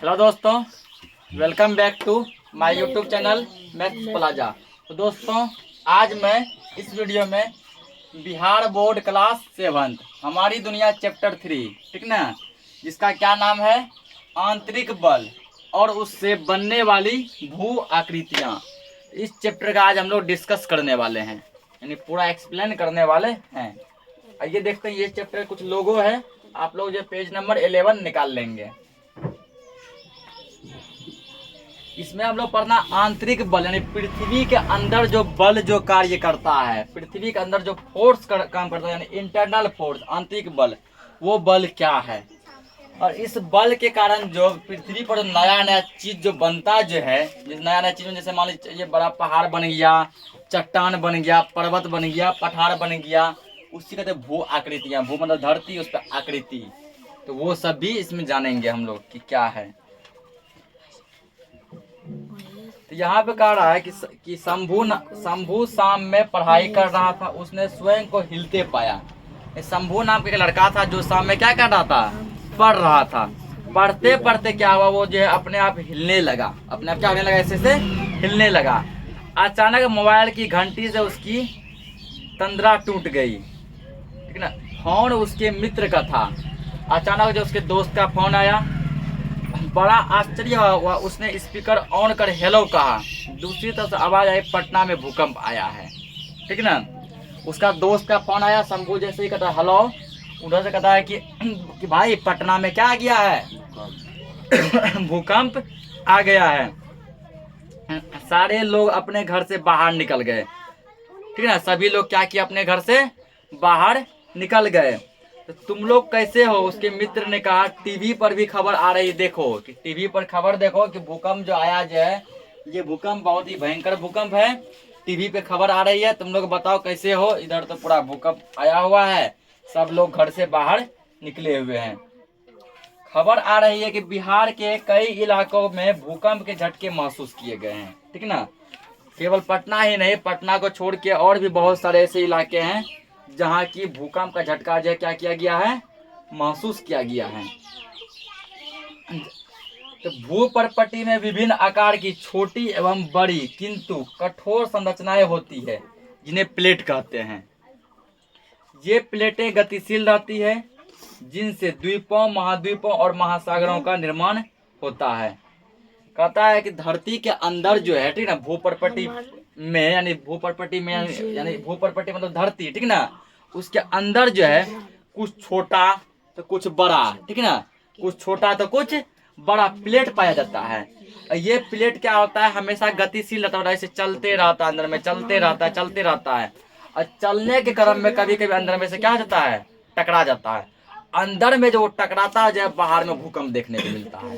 Hello दोस्तों, welcome back to my YouTube channel maths plaza. तो दोस्तों, आज मैं इस वीडियो में बिहार बोर्ड क्लास 7 हमारी दुनिया चैप्टर 3, ठीक ना, जिसका क्या नाम है, आंतरिक बल और उससे बनने वाली भू आकृतियाँ। इस चैप्टर का आज हम लोग डिस्कस करने वाले हैं, यानी पूरा एक्सप्लेन करने वाले हैं। आइए देखते हैं, ये चैप्टर कुछ लोगो है। आप लोग जो पेज नंबर 11 निकाल लेंगे। इसमें हम लोग पढ़ना आंतरिक बल, यानी पृथ्वी के अंदर जो बल जो कार्य करता है, पृथ्वी के अंदर जो फोर्स काम करता है, यानी इंटरनल फोर्स, आंतरिक बल, वो बल क्या है। और इस बल के कारण जो पृथ्वी पर नया नया चीज जो बनता जो है, जिस नया नया चीज में, जैसे मान लीजिए ये बड़ा पहाड़ बन गया, चट्टान बन गया, पर्वत बन गया, पठार बन गया, उसी कहते भू आकृतियां। भू मतलब धरती, उस पर आकृति। तो वो सब भी इसमें जानेंगे हम लोग कि क्या है। तो यहाँ पे कह रहा है कि शंभू शाम में पढ़ाई कर रहा था, उसने स्वयं को हिलते पाया। शंभू नाम का एक लड़का था जो शाम में क्या कर रहा था, पढ़ रहा था। पढ़ते पढ़ते क्या हुआ, वो जो है अपने आप हिलने लगा। अपने आप क्या होने लगा, ऐसे से हिलने लगा। अचानक मोबाइल की घंटी से उसकी तंद्रा टूट गई, ठीक ना। फोन उसके मित्र का था। अचानक जो उसके दोस्त का फोन आया, बड़ा आश्चर्य हुआ। उसने स्पीकर ऑन कर हेलो कहा। दूसरी तरफ से आवाज आई, पटना में भूकंप आया है, ठीक ना। उसका दोस्त का फोन आया, शंभू जैसे ही कहता है हेलो, उधर से कहता है कि भाई पटना में क्या गया है, भूकंप आ गया है। सारे लोग अपने घर से बाहर निकल गए, ठीक है ना। सभी लोग क्या किया, अपने घर से बाहर निकल गए। तो तुम लोग कैसे हो, उसके मित्र ने कहा। टीवी पर भी खबर आ रही, देखो कि टीवी पर खबर देखो कि भूकंप जो आया जो है, ये भूकंप बहुत ही भयंकर भूकंप है। टीवी पे खबर आ रही है, तुम लोग बताओ कैसे हो। इधर तो पूरा भूकंप आया हुआ है, सब लोग घर से बाहर निकले हुए हैं। खबर आ रही है कि बिहार के कई इलाकों में भूकंप के झटके महसूस किए गए हैं, ठीक ना। केवल पटना ही नहीं, पटना को छोड़ के और भी बहुत सारे ऐसे इलाके हैं जहाँ की भूकंप का झटका जो है क्या किया गया है, महसूस किया गया है। तो भूपर्पटी में विभिन्न आकार की छोटी एवं बड़ी किंतु कठोर संरचनाएं होती है, जिन्हें प्लेट कहते हैं। ये प्लेटें गतिशील रहती है, जिनसे द्वीपों, महाद्वीपों और महासागरों का निर्माण होता है। कहता है कि धरती के अंदर जो है, ठीक ना, भूपर्पटी में, यानी भूपर्पटी में, यानी भूपर्पटी मतलब धरती, ठीक ना। उसके अंदर जो है कुछ छोटा तो कुछ बड़ा, ठीक ना, कुछ छोटा तो कुछ बड़ा प्लेट पाया जाता है। ये प्लेट क्या होता है, हमेशा गतिशील रहता है, ऐसे चलते रहता है, अंदर में चलते रहता है, चलते रहता है। और चलने के क्रम में कभी कभी अंदर में से क्या हो जाता है, टकरा जाता है। अंदर में जो टकराता है, जो बाहर में भूकंप देखने को मिलता है।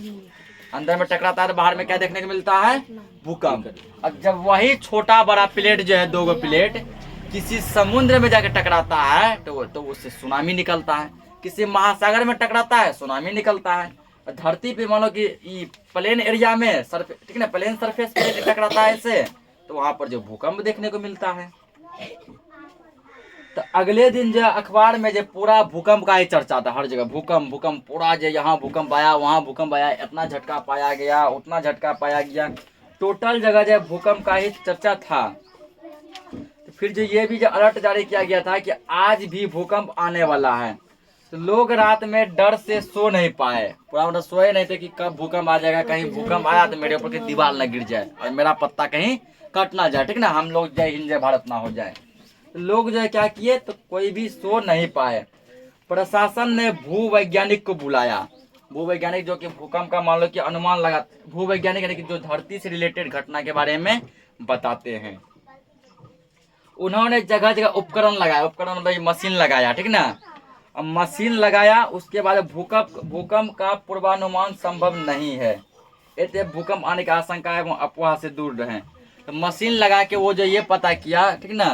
अंदर में टकराता है तो बाहर में क्या देखने को मिलता है, भूकंप। अब जब वही छोटा बड़ा प्लेट जो है, दो गो प्लेट किसी समुद्र में जाकर टकराता है तो उससे सुनामी निकलता है। किसी महासागर में टकराता है, सुनामी निकलता है। धरती पे मानो कि प्लेन एरिया में ठीक ना, प्लेन सरफेस पे टकराता है ऐसे, तो वहां पर जो भूकंप देखने को मिलता है। तो अगले दिन जो अखबार में जो पूरा भूकंप का ही चर्चा था, हर जगह भूकंप भूकंप, पूरा जो यहाँ भूकंप आया, वहाँ भूकंप आया, इतना झटका पाया गया, उतना झटका पाया गया, टोटल जगह जो भूकंप का ही चर्चा था। तो फिर जो ये भी जो अलर्ट जारी किया गया था कि आज भी भूकंप आने वाला है। तो लोग रात में डर से सो नहीं पाए, पूरा मतलब सोए नहीं थे कि कब भूकंप आ जाएगा, कहीं भूकंप आया तो मेरे ऊपर की दीवार न गिर जाए और मेरा पत्ता कहीं कट ना जाए, ठीक ना, हम लोग जय हिंद जय भारत ना हो जाए। लोग जो है क्या किए, तो कोई भी सो नहीं पाए। प्रशासन ने भूवैज्ञानिक को बुलाया। भूवैज्ञानिक जो कि भूकंप का मान लो कि अनुमान लगा, भूवैज्ञानिक यानी कि जो धरती से रिलेटेड घटना के बारे में बताते हैं। उन्होंने जगह जगह उपकरण लगाया, उपकरण मतलब मशीन लगाया, ठीक ना। अब मशीन लगाया, उसके बाद भूकंप का पूर्वानुमान संभव नहीं है, इसलिए भूकंप आने की आशंका है, वो अफवाह से दूर रहें। तो मशीन लगा के वो जो ये पता किया, ठीक ना,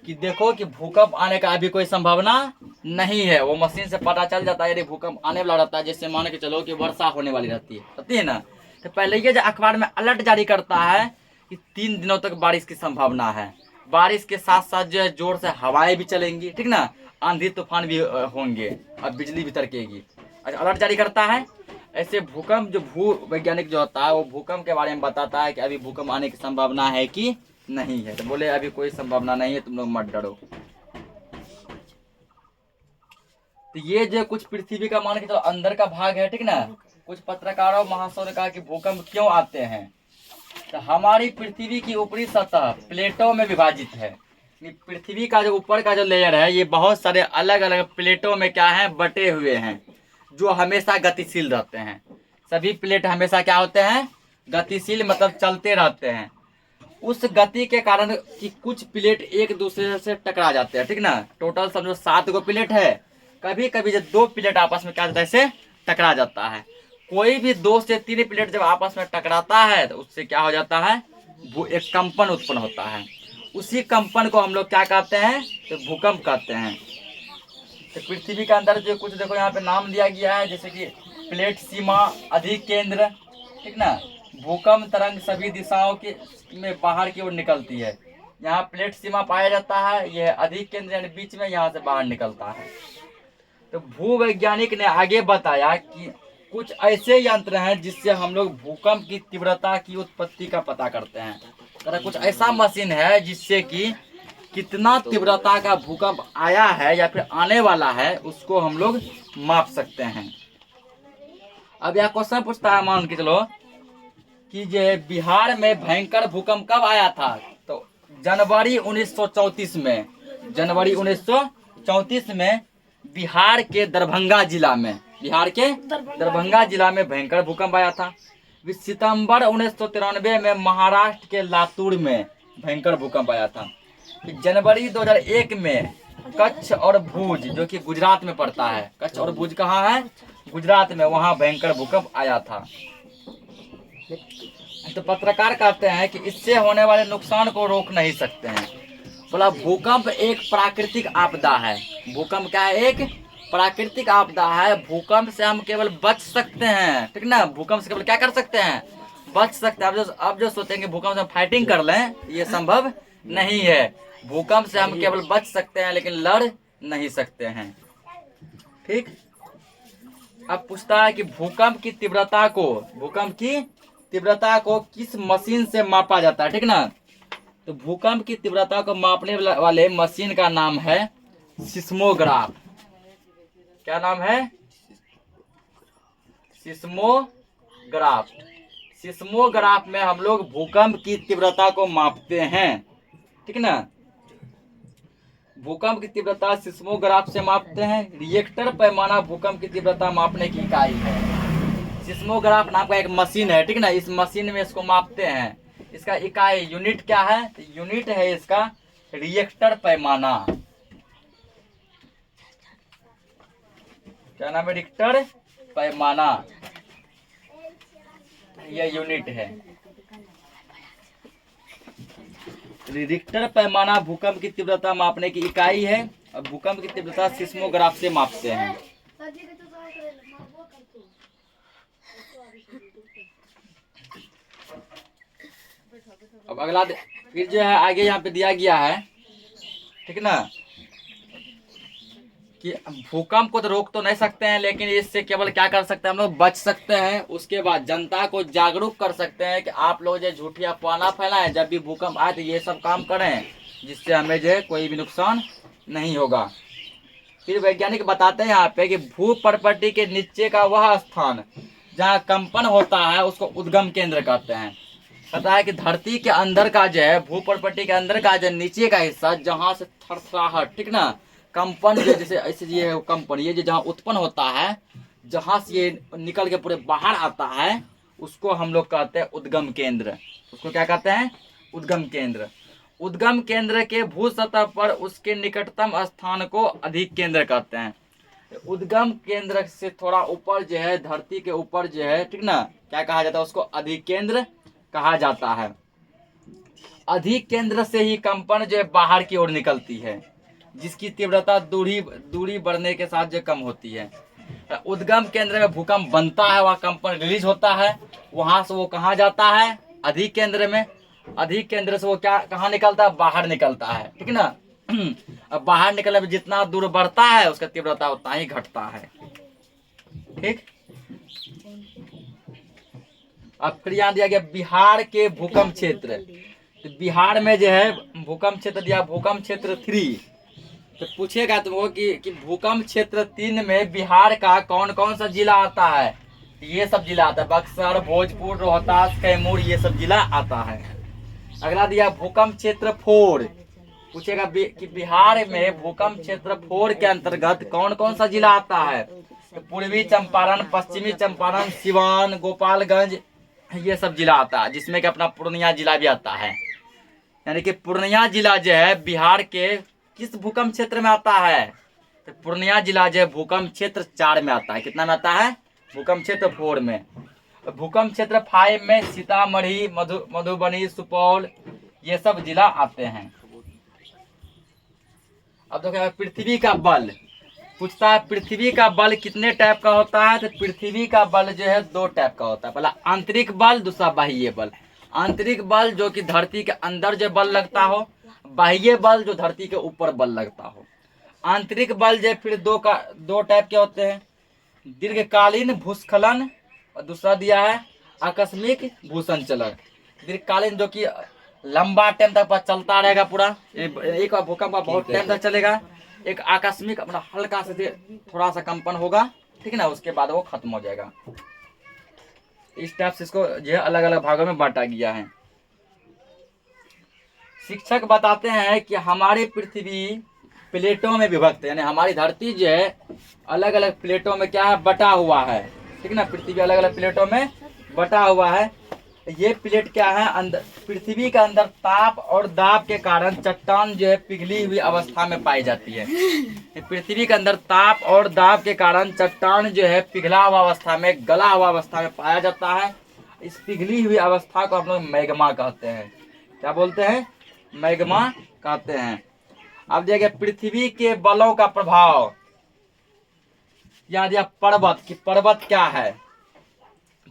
कि देखो कि भूकंप आने का अभी कोई संभावना नहीं है। वो मशीन से पता चल जाता है यदि भूकंप आने वाला रहता है, जैसे मान के चलो कि वर्षा होने वाली रहती है ना, तो पहले ये जो अखबार में अलर्ट जारी करता है कि 3 दिनों तक बारिश की संभावना है। बारिश के साथ साथ जो है जोर से हवाएं भी चलेंगी, ठीक ना, आंधी तूफान भी होंगे और बिजली भी तड़केगी। अच्छा, अलर्ट जारी करता है। ऐसे भूकंप जो भू वैज्ञानिक जो होता है वो भूकंप के बारे में बताता है कि अभी भूकंप आने की संभावना है कि नहीं है। तो बोले अभी कोई संभावना नहीं है, तुम लोग मत डरो। तो ये जो कुछ पृथ्वी का मान के तो अंदर का भाग है, ठीक ना। कुछ पत्रकारों महाशयों ने कहा कि भूकंप क्यों आते हैं। तो हमारी पृथ्वी की ऊपरी सतह प्लेटों में विभाजित है। पृथ्वी का जो ऊपर का जो लेयर है ये बहुत सारे अलग अलग प्लेटों में क्या है, बटे हुए हैं, जो हमेशा गतिशील रहते हैं। सभी प्लेट हमेशा क्या होते हैं, गतिशील, मतलब चलते रहते हैं। उस गति के कारण कि कुछ प्लेट एक दूसरे से टकरा जाते हैं, ठीक ना। टोटल समझो 7 गो प्लेट है। कभी कभी जब 2 प्लेट आपस में क्या होता है, ऐसे टकरा जाता है। कोई भी 2 से 3 प्लेट जब आपस में टकराता है तो उससे क्या हो जाता है, एक कंपन उत्पन्न होता है। उसी कंपन को हम लोग क्या कहते हैं, तो भूकंप कहते हैं। तो पृथ्वी के अंदर जो कुछ देखो यहाँ पे नाम दिया गया है, जैसे कि प्लेट सीमा, अधिक केंद्र, ठीक ना। भूकंप तरंग सभी दिशाओं के में बाहर की ओर निकलती है। यहाँ प्लेट सीमा पाया जाता है, यह अधिक केंद्र यानी बीच में, यहाँ से बाहर निकलता है। तो भूवैज्ञानिक ने आगे बताया कि कुछ ऐसे यंत्र हैं जिससे हम लोग भूकंप की तीव्रता की उत्पत्ति का पता करते हैं। तो कुछ ऐसा मशीन है जिससे कि कितना तीव्रता का भूकंप आया है या फिर आने वाला है उसको हम लोग माप सकते हैं। अब यह क्वेश्चन पूछता है, मान के चलो कि ये बिहार में भयंकर भूकंप कब आया था, तो जनवरी 1934 में। जनवरी 1934 में बिहार के दरभंगा जिला में, बिहार के दरभंगा जिला में भयंकर भूकंप आया था। सितंबर 1993 में महाराष्ट्र के लातूर में भयंकर भूकंप आया था। जनवरी 2001 में कच्छ और भुज, जो कि गुजरात में पड़ता है, कच्छ और भुज कहाँ है, गुजरात में, वहां भयंकर भूकंप आया था। तो पत्रकार कहते हैं कि इससे होने वाले नुकसान को रोक नहीं सकते हैं। बोला भूकंप एक प्राकृतिक आपदा है। भूकंप क्या है, एक प्राकृतिक आपदा है। भूकंप से हम केवल बच सकते हैं, ठीक ना। भूकंप से केवल क्या कर सकते हैं, बच सकते हैं। अब जो सोचेंगे भूकंप से हम फाइटिंग कर लें, ये संभव नहीं है। भूकंप से हम केवल बच सकते हैं लेकिन लड़ नहीं सकते हैं, ठीक। अब पूछता है कि भूकंप की तीव्रता को किस मशीन से मापा जाता है, ठीक ना। तो भूकंप की तीव्रता को मापने वाले मशीन का नाम है सिस्मोग्राफ। क्या नाम है, सिस्मोग्राफ। सिस्मोग्राफ में हम लोग भूकंप की तीव्रता को मापते हैं, ठीक ना। भूकंप की तीव्रता सिस्मोग्राफ से मापते हैं। रिएक्टर पैमाना भूकंप की तीव्रता मापने की इकाई है। सिस्मोग्राफ नाम का एक मशीन है, ठीक ना। इस मशीन में इसको मापते हैं। इसका इकाई यूनिट क्या है, तो यूनिट है इसका रिएक्टर पैमाना। क्या नाम है, रिएक्टर पैमाना, यह यूनिट है। रिक्टर पैमाना भूकंप की तीव्रता मापने की इकाई है। और भूकंप की तीव्रता सिस्मोग्राफ से मापते हैं। अब अगला फिर जो है आगे यहाँ पे दिया गया है, ठीक ना, कि भूकंप को तो रोक तो नहीं सकते हैं लेकिन इससे केवल क्या कर सकते हैं, हम लोग बच सकते हैं। उसके बाद जनता को जागरूक कर सकते हैं कि आप लोग जो झूठी अफवाह ना फैलाएं, जब भी भूकंप आए तो ये सब काम करें जिससे हमें जो है कोई भी नुकसान नहीं होगा। फिर वैज्ञानिक बताते हैं यहाँ पे कि भू परपट्टी के नीचे का वह स्थान जहाँ कंपन होता है उसको उद्गम केंद्र कहते हैं। पता है कि धरती के अंदर का जो है, भू परपट्टी के अंदर का जो नीचे का हिस्सा जहाँ से थरथराहट, ठीक ना, कंपन जो जैसे ऐसे ये कंपन, ये जो जहाँ उत्पन्न होता है, जहाँ से ये निकल के पूरे बाहर आता है, उसको हम लोग कहते हैं उद्गम केंद्र। उसको क्या कहते हैं, उद्गम केंद्र। उद्गम केंद्र के भू सतह पर उसके निकटतम स्थान को अधिक केंद्र कहते हैं। उद्गम केंद्र से थोड़ा ऊपर जो है, धरती के ऊपर जो है, ठीक ना, क्या कहा जाता है, उसको अधिक केंद्र कहा जाता है। अधिक केंद्र से ही कंपन जो है बाहर की ओर निकलती है, जिसकी तीव्रता दूरी बढ़ने के साथ जो कम होती है। उद्गम केंद्र में भूकंप बनता है, वहाँ कंपन रिलीज होता है, वहां से वो कहाँ जाता है, अधिक केंद्र में। अधिक केंद्र से वो क्या कहाँ निकलता है, बाहर निकलता है, ठीक ना। अब बाहर निकलने में जितना दूर बढ़ता है उसका तीव्रता उतना ही घटता है, ठीक। अब फिर यहाँ दिया गया बिहार के भूकंप क्षेत्र। तो बिहार में जो है भूकंप क्षेत्र दिया, भूकंप क्षेत्र 3। तो पूछेगा तुमको कि भूकंप क्षेत्र 3 में बिहार का कौन कौन सा जिला आता है। ये सब जिला आता है, बक्सर, भोजपुर, रोहतास, कैमूर, ये सब जिला आता है। अगला दिया भूकंप क्षेत्र 4। पूछेगा कि बिहार में भूकंप क्षेत्र 4 के अंतर्गत कौन कौन सा जिला आता है। तो पूर्वी चंपारण, पश्चिमी चंपारण, सिवान, गोपालगंज, ये सब जिला आता है, जिसमें कि अपना पूर्णिया जिला भी आता है। यानी कि पूर्णिया जिला जो है बिहार के किस भूकंप क्षेत्र में आता है। तो पूर्णिया जिला जो है भूकंप क्षेत्र 4 में आता है। कितना में आता है? भूकंप क्षेत्र 4 में। भूकंप क्षेत्र 5 में सीतामढ़ी, मधुबनी, सुपौल, ये सब जिला आते हैं। अब देखो पृथ्वी का बल पूछता है, पृथ्वी का बल कितने टाइप का होता है। तो पृथ्वी का बल जो है 2 टाइप का होता है, पहला आंतरिक बल, दूसरा बाह्य बल। आंतरिक बल जो कि धरती के अंदर जो बल लगता हो, बाह्य बल जो धरती के ऊपर बल लगता हो। आंतरिक बल जो फिर 2 टाइप के होते हैं, दीर्घकालीन भूस्खलन और दूसरा दिया है आकस्मिक भूसंचलन। दीर्घकालीन जो कि लंबा टाइम तक चलता रहेगा, पूरा एक भूकंप बहुत टाइम तक चलेगा। एक आकस्मिक अपना हल्का से थोड़ा सा कंपन होगा, ठीक है ना, उसके बाद वो खत्म हो जाएगा। इस टाइप से इसको जो है अलग अलग भागों में बांटा गया है। शिक्षक बताते हैं कि हमारी पृथ्वी प्लेटों में विभक्त है, यानी हमारी धरती जो है अलग अलग प्लेटों में क्या है, बटा हुआ है, ठीक है ना। पृथ्वी अलग अलग प्लेटों में बटा हुआ है। ये प्लेट क्या है, अंदर पृथ्वी के अंदर ताप और दाब के कारण चट्टान जो है पिघली हुई अवस्था में पाई जाती है। पृथ्वी के अंदर ताप और दाब के कारण चट्टान जो है पिघला हुआ अवस्था में, गला हुआ अवस्था में पाया जाता है। इस पिघली हुई अवस्था को हम लोग मैग्मा कहते हैं। क्या बोलते हैं? मैग्मा कहते हैं। अब देखिए पृथ्वी के बलों का प्रभाव, याद दिया पर्वत की, पर्वत क्या है,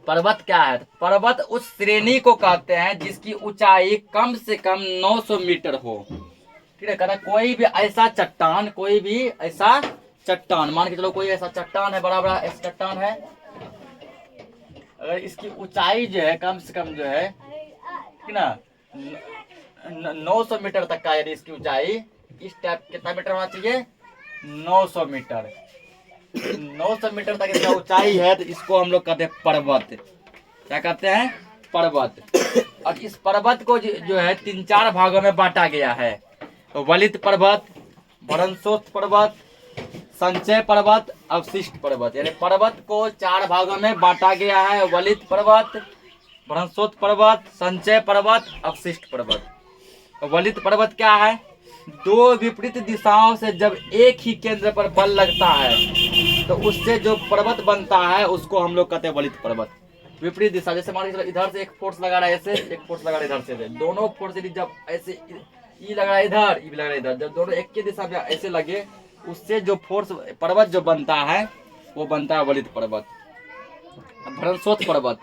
पर्वत क्या है। पर्वत उस श्रेणी को कहते हैं जिसकी ऊंचाई कम से कम 900 मीटर हो, ठीक है। कहता कोई भी ऐसा चट्टान, कोई भी ऐसा चट्टान, मान के चलो कोई ऐसा चट्टान है, बड़ा बड़ा ऐसा चट्टान है, अगर इसकी ऊंचाई जो है कम से कम जो है, ठीक ना, 900 मीटर तक का, यदि इसकी ऊंचाई इस टाइप कितना मीटर होना चाहिए, 900 मीटर, 900 मीटर तक इसका ऊंचाई है, तो इसको हम लोग कहते हैं पर्वत। क्या कहते हैं? पर्वत। और इस पर्वत को जो है 3-4 भागों में बांटा गया है। तो वलित पर्वत, भ्रंशोत्थ पर्वत, संचय पर्वत, अवशिष्ट पर्वत। यानी पर्वत को 4 भागों में बांटा गया है, वलित पर्वत, भ्रंशोत्थ पर्वत, संचय पर्वत, अवशिष्ट पर्वत। वलित पर्वत क्या है? 2 विपरीत दिशाओं से जब एक ही केंद्र पर बल लगता है तो उससे जो पर्वत बनता है उसको हम लोग कहते हैं वलित पर्वत। विपरीत दिशा, जैसे मान लीजिए इधर से एक फोर्स लगा रहा है ऐसे, एक फोर्स लगा रहा है इधर से, दोनों फोर्स जब ऐसे ई लगा रहा है इधर, ई लगा रहा है इधर, जब दोनों एक ही दिशा में ऐसे लगे, उससे जो फोर्स पर्वत जो बनता है वो बनता है वलित पर्वत। भ्रंशोत्थ पर्वत,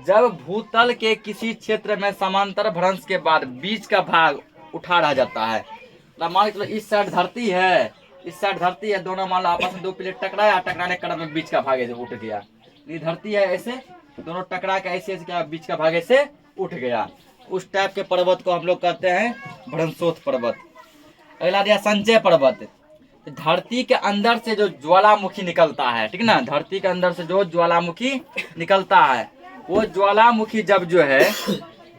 जब भूतल के किसी क्षेत्र में समांतर भ्रंश के बाद बीच का भाग उठा रह जाता है, मान के चलो इस साइड धरती है, इस साइड धरती है, दोनों मान लो आपस में 2 प्लेट टकराया, टकराने के क्रम में बीच का भाग ऐसे उठ गया। ये धरती है ऐसे, दोनों टकरा के ऐसे ऐसे क्या बीच का भाग ऐसे उठ गया, उस टाइप के पर्वत को हम लोग कहते हैं भ्रंशोत्थ पर्वत। अगला दिया संचय पर्वत। धरती के अंदर से जो ज्वालामुखी निकलता है, ठीक ना, धरती के अंदर से जो ज्वालामुखी निकलता है, वो ज्वालामुखी जब जो है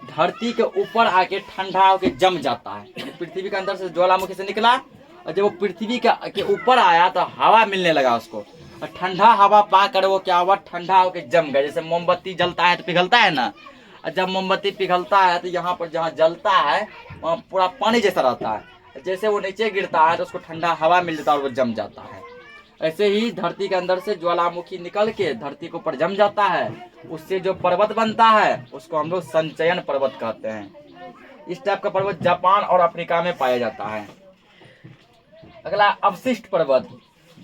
धरती के ऊपर आके ठंडा होके जम जाता है। पृथ्वी के अंदर से ज्वालामुखी से निकला और जब वो पृथ्वी के ऊपर आया तो हवा मिलने लगा उसको, और ठंडा हवा पाकर वो क्या हुआ, ठंडा होके जम गया। जैसे मोमबत्ती जलता है तो पिघलता है ना, और जब मोमबत्ती पिघलता है तो यहाँ पर जहाँ जलता है वहाँ पूरा पानी जैसा रहता है, जैसे वो नीचे गिरता है तो उसको ठंडा हवा मिल जाता है और वो जम जाता है। ऐसे ही धरती के अंदर से ज्वालामुखी निकल के धरती के ऊपर जम जाता है, उससे जो पर्वत बनता है उसको हम लोग संचयन पर्वत कहते हैं। इस टाइप का पर्वत जापान और अफ्रीका में पाया जाता है। अगला अवशिष्ट पर्वत।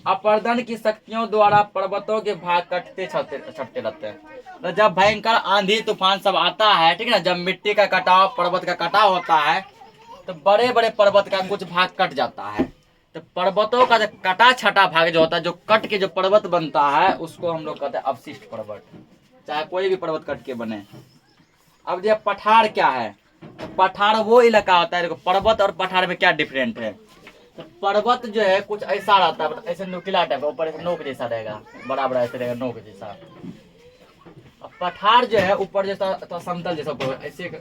अपर्दन की शक्तियों द्वारा पर्वतों के भाग कटते छटते रहते हैं। तो जब भयंकर आंधी तूफान सब आता है, ठीक है ना, जब मिट्टी का कटाव, पर्वत का कटाव होता है तो बड़े बड़े पर्वत का कुछ भाग कट जाता है। तो पर्वतों का जो कटा छटा भाग जो होता है, जो कट के जो पर्वत बनता है, उसको हम लोग कहते हैं अवशिष्ट पर्वत, चाहे कोई भी पर्वत कट के बने। अब जो पठार क्या है, तो पठार वो इलाका होता है, देखो पर्वत और पठार में क्या डिफरेंट है। तो पर्वत जो है कुछ ऐसा रहता है, ऐसे नुकीला टाइप, ऊपर ऐसे नोक जैसा रहेगा, बड़ा बड़ा ऐसे रहेगा नोक जैसा। अब पठार जो है ऊपर जैसा तो समतल जैसा, ऐसे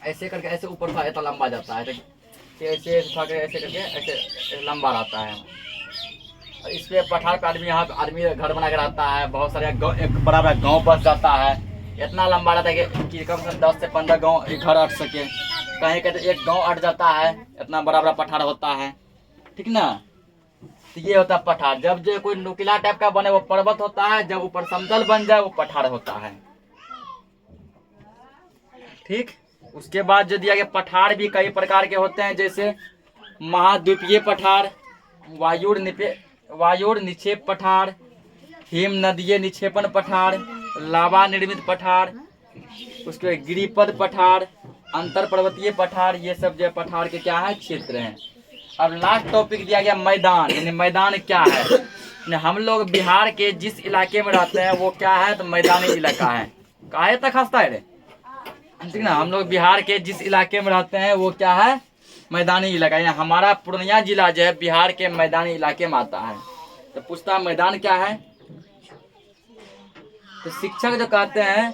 ऐसे करके ऐसे ऊपर इतना लंबा जाता है, ऐसे उठा के ऐसे करके ऐसे लंबा रहता है। और इस पे पठार पे आदमी, यहाँ पे आदमी घर बना के रहता है, बहुत सारे एक बड़ा बड़ा गाँव बस जाता है, इतना लंबा रहता है कि कम से कम 10 से 15 गाँव एक घर अट सके, कहीं कहते एक गाँव अट जाता है, इतना बड़ा बड़ा पठार होता है, ठीक ना। तो ये होता है पठार। जब जो कोई नुकीला टाइप का बने वो पर्वत होता है, जब ऊपर समतल बन जाए वो पठार होता है, ठीक। उसके बाद जो दिया गया, पठार भी कई प्रकार के होते हैं, जैसे महाद्वीपीय पठार, वायुर निक्षेप पठार, हिम नदीय निक्षेपण पठार, लावा निर्मित पठार, उसके गिरिपद पठार, अंतर पर्वतीय पठार, ये सब जो पठार के क्या है, क्षेत्र हैं। अब लास्ट टॉपिक दिया गया मैदान, यानी मैदान क्या है। हम लोग बिहार के जिस इलाके में रहते हैं वो क्या है, तो मैदानी इलाका है। काहे तक हंसता है रे, ठीक ना। हम लोग बिहार के जिस इलाके में रहते हैं वो क्या है, मैदानी इलाका। यानी हमारा पूर्णिया जिला जो है बिहार के मैदानी इलाके में आता है। तो पूछता है मैदान क्या है, तो शिक्षक जो कहते हैं,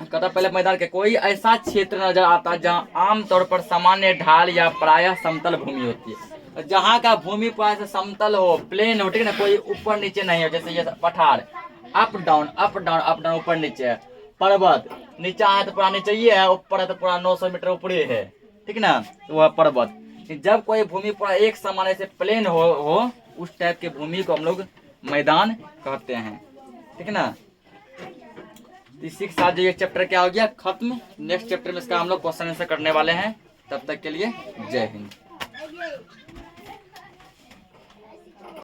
कहता पहले मैदान के कोई ऐसा क्षेत्र नजर आता है जहाँ आमतौर पर सामान्य ढाल या प्रायः समतल भूमि होती है। जहाँ का भूमि प्राय से समतल हो, प्लेन हो, ठीक ना, कोई ऊपर नीचे नहीं हो। जैसे ये पठार up down up down up down, ऊपर नीचे है। पर्वत नीचा है तो पूरा नीचे ही है, ऊपर है तो पूरा 900 मीटर ऊपर है, ठीक ना, तो वह पर्वत। जब कोई भूमि पूरा एक समान ऐसे प्लेन हो उस टाइप के भूमि को हम लोग मैदान कहते हैं, ठीक ना। इसी के साथ जो ये चैप्टर क्या हो गया खत्म। नेक्स्ट चैप्टर में इसका हम लोग क्वेश्चन आंसर करने वाले हैं। तब तक के लिए जय हिंद।